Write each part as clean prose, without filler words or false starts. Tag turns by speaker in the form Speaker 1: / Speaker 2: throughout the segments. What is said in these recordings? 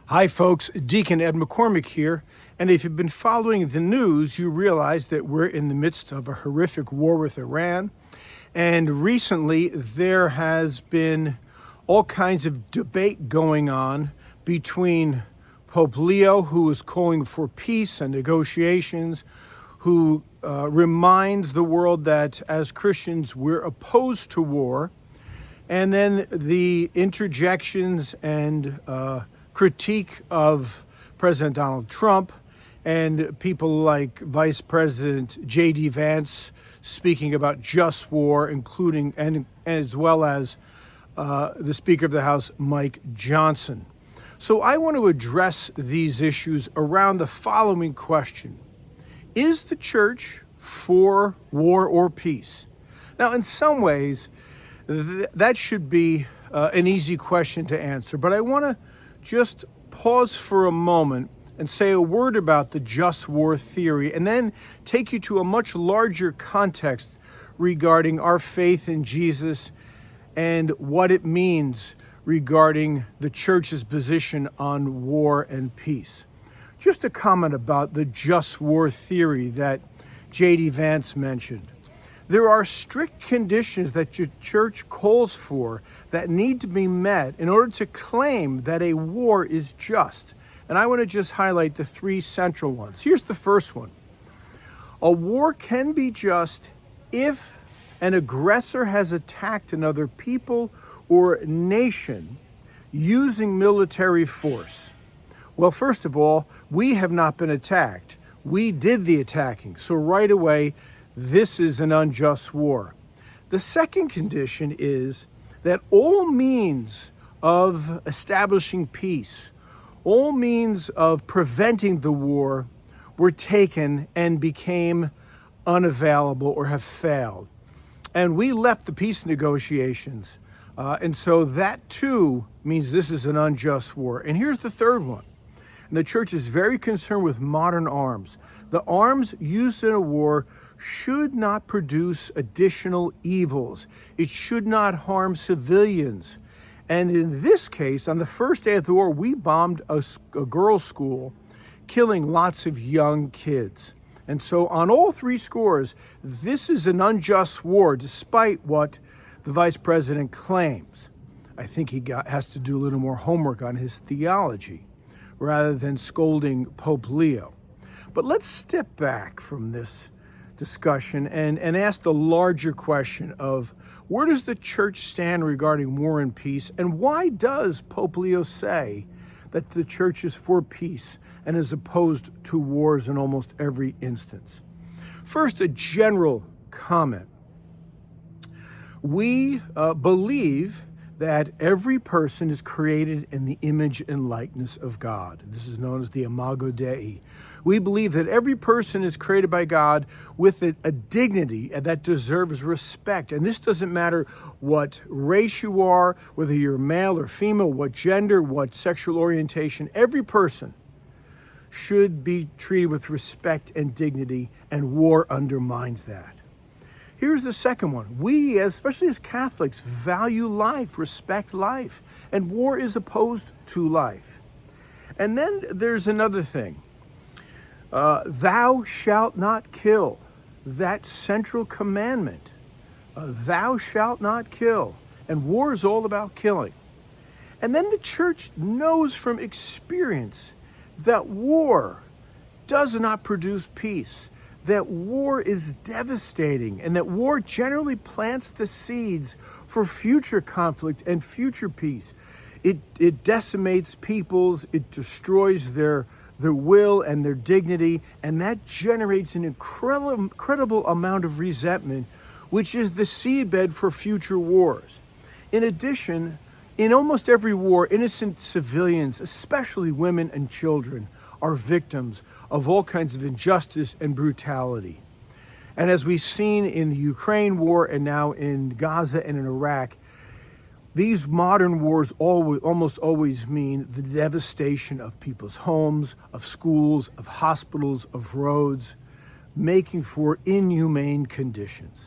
Speaker 1: Hi, folks. Deacon Ed McCormick here. And if you've been following the news, you realize that we're in the midst of a horrific war with Iran. And recently, there has been all kinds of debate going on between Pope Leo, who is calling for peace and negotiations, who reminds the world that as Christians, we're opposed to war. And then the interjections and critique of President Donald Trump and people like Vice President J.D. Vance speaking about just war, including and as well as the Speaker of the House, Mike Johnson. So I want to address these issues around the following question. Is the church for war or peace? Now, in some ways, that should be an easy question to answer, but I want to just pause for a moment and say a word about the just war theory, and then take you to a much larger context regarding our faith in Jesus and what it means regarding the church's position on war and peace. Just a comment about the just war theory that J.D. Vance mentioned. There are strict conditions that your church calls for that need to be met in order to claim that a war is just. And I want to just highlight the three central ones. Here's the first one. A war can be just if an aggressor has attacked another people or nation using military force. Well, first of all, we have not been attacked. We did the attacking. So right away, this is an unjust war. The second condition is that all means of establishing peace, all means of preventing the war were taken and became unavailable or have failed. And we left the peace negotiations. And so that too means this is an unjust war. And here's the third one. And the church is very concerned with modern arms. The arms used in a war should not produce additional evils. It should not harm civilians. And in this case, on the first day of the war, we bombed a girls' school, killing lots of young kids. And so on all three scores, this is an unjust war, despite what the vice president claims. I think he has to do a little more homework on his theology rather than scolding Pope Leo. But let's step back from this discussion and ask the larger question of where does the church stand regarding war and peace, and why does Pope Leo say that the church is for peace and is opposed to wars in almost every instance? First, a general comment. We believe that every person is created in the image and likeness of God. This is known as the Imago Dei. We believe that every person is created by God with a dignity that deserves respect. And this doesn't matter what race you are, whether you're male or female, what gender, what sexual orientation. Every person should be treated with respect and dignity, and war undermines that. Here's the second one. We, especially as Catholics, value life, respect life, and war is opposed to life. And then there's another thing. Thou shalt not kill. That central commandment. Thou shalt not kill. And war is all about killing. And then the church knows from experience that war does not produce peace, that war is devastating, and that war generally plants the seeds for future conflict and future peace. It decimates peoples, it destroys their will and their dignity, and that generates an incredible amount of resentment, which is the seedbed for future wars. In addition, in almost every war, innocent civilians, especially women and children, are victims of all kinds of injustice and brutality. And as we've seen in the Ukraine war and now in Gaza and in Iraq, these modern wars almost always mean the devastation of people's homes, of schools, of hospitals, of roads, making for inhumane conditions.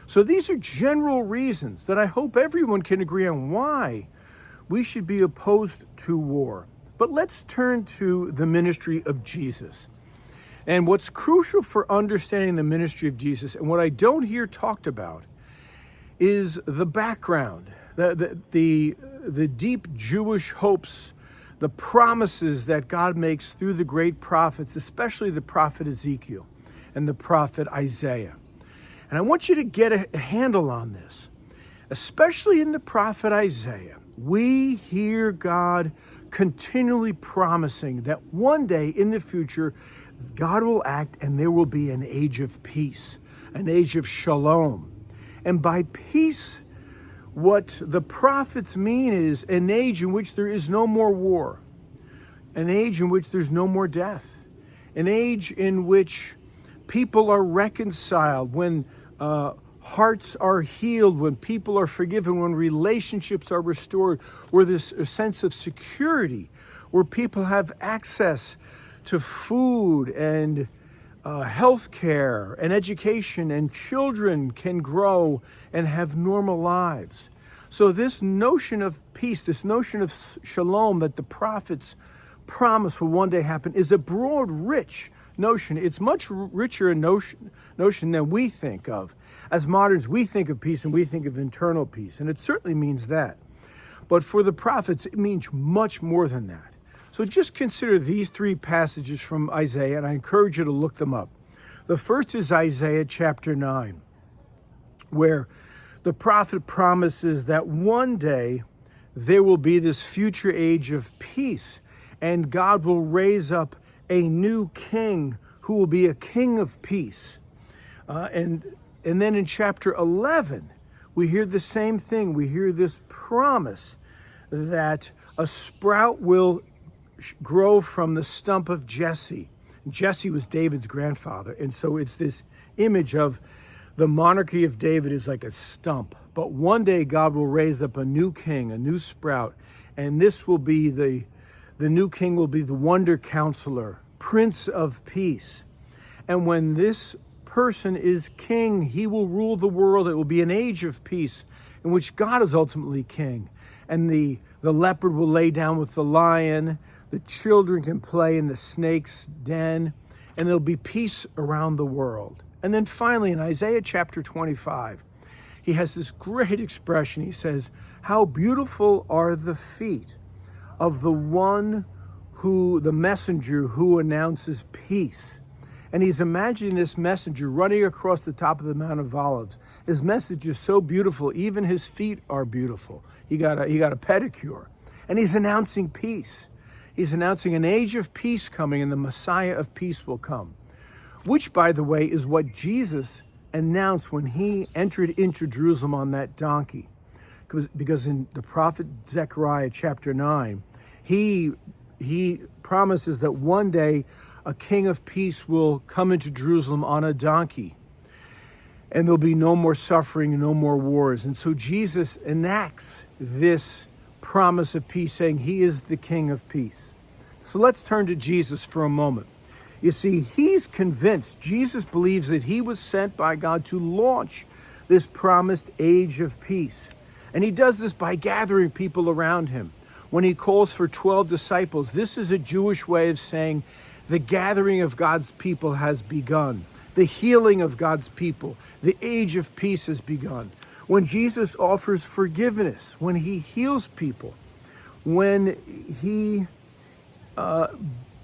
Speaker 1: So these are general reasons that I hope everyone can agree on why we should be opposed to war. But let's turn to the ministry of Jesus. And what's crucial for understanding the ministry of Jesus, and what I don't hear talked about, is the background, the deep Jewish hopes, the promises that God makes through the great prophets, especially the prophet Ezekiel and the prophet Isaiah. And I want you to get a handle on this. Especially in the prophet Isaiah, we hear God continually promising that one day in the future, God will act and there will be an age of peace, an age of shalom. And by peace, what the prophets mean is an age in which there is no more war, an age in which there's no more death, an age in which people are reconciled, when hearts are healed, when people are forgiven, when relationships are restored, where there's a sense of security, where people have access to food and health care and education, and children can grow and have normal lives. So this notion of peace, this notion of shalom that the prophets promise will one day happen, is a broad, rich notion. It's much richer a notion than we think of. As moderns, we think of peace and we think of internal peace, and it certainly means that. But for the prophets, it means much more than that. So just consider these three passages from Isaiah, and I encourage you to look them up. The first is Isaiah chapter 9, where the prophet promises that one day there will be this future age of peace, and God will raise up a new king who will be a king of peace. And then in chapter 11, we hear the same thing. We hear this promise that a sprout will grow from the stump of Jesse. Jesse was David's grandfather, and so it's this image of the monarchy of David is like a stump. But one day God will raise up a new king, a new sprout, and this will be the new king will be the wonder counselor, Prince of Peace. And when this person is king, he will rule the world. It will be an age of peace in which God is ultimately king. And the leopard will lay down with the lion. The children can play in the snake's den. And there'll be peace around the world. And then finally, in Isaiah chapter 25, he has this great expression. He says, "How beautiful are the feet of the messenger who announces peace." And he's imagining this messenger running across the top of the Mount of Olives. His message is so beautiful, even his feet are beautiful. He got a pedicure. And he's announcing peace. He's announcing an age of peace coming, and the Messiah of peace will come. Which, by the way, is what Jesus announced when he entered into Jerusalem on that donkey. Because in the prophet Zechariah chapter 9, he promises that one day a king of peace will come into Jerusalem on a donkey, and there'll be no more suffering and no more wars. And so Jesus enacts this promise of peace, saying he is the king of peace. So let's turn to Jesus for a moment. You see, he's convinced, Jesus believes that he was sent by God to launch this promised age of peace. And he does this by gathering people around him. When he calls for 12 disciples, this is a Jewish way of saying the gathering of God's people has begun. The healing of God's people, the age of peace has begun. When Jesus offers forgiveness, when he heals people, when he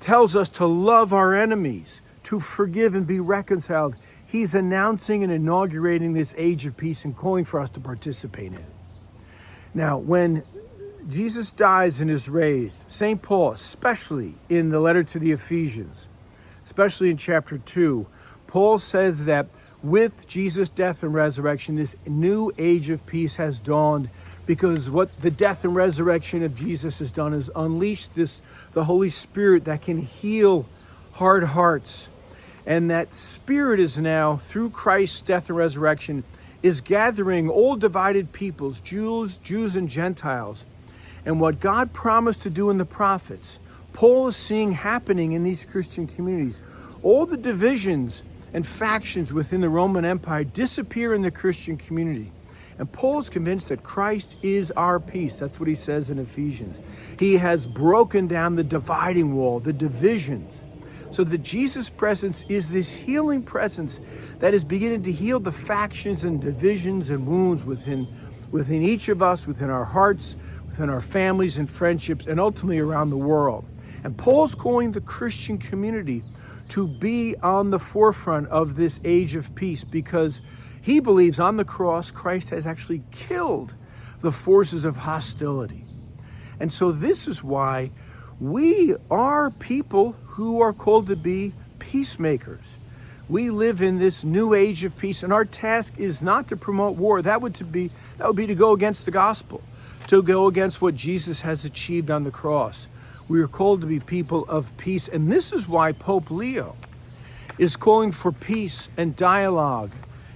Speaker 1: tells us to love our enemies, to forgive and be reconciled, he's announcing and inaugurating this age of peace and calling for us to participate in it. Now, when Jesus dies and is raised, St. Paul, especially in the letter to the Ephesians, especially in chapter 2, Paul says that with Jesus' death and resurrection, this new age of peace has dawned, because what the death and resurrection of Jesus has done is unleashed the Holy Spirit that can heal hard hearts. And that Spirit is now, through Christ's death and resurrection, is gathering all divided peoples, Jews and Gentiles. And what God promised to do in the prophets, Paul is seeing happening in these Christian communities. All the divisions and factions within the Roman Empire disappear in the Christian community. And Paul is convinced that Christ is our peace. That's what he says in Ephesians. He has broken down the dividing wall, the divisions. So that Jesus' presence is this healing presence that is beginning to heal the factions and divisions and wounds within each of us, within our hearts, within our families and friendships, and ultimately around the world. And Paul's calling the Christian community to be on the forefront of this age of peace, because he believes on the cross, Christ has actually killed the forces of hostility. And so this is why we are people who are called to be peacemakers. We live in this new age of peace, and our task is not to promote war. That would be to go against the gospel, to go against what Jesus has achieved on the cross. We are called to be people of peace, and this is why Pope Leo is calling for peace and dialogue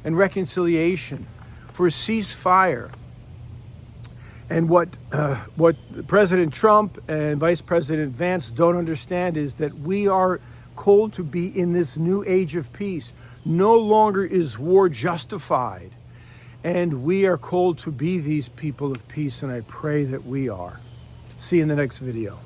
Speaker 1: and reconciliation, for a ceasefire. And what President Trump and Vice President Vance don't understand is that we are called to be in this new age of peace. No longer is war justified. And we are called to be these people of peace, and I pray that we are. See you in the next video.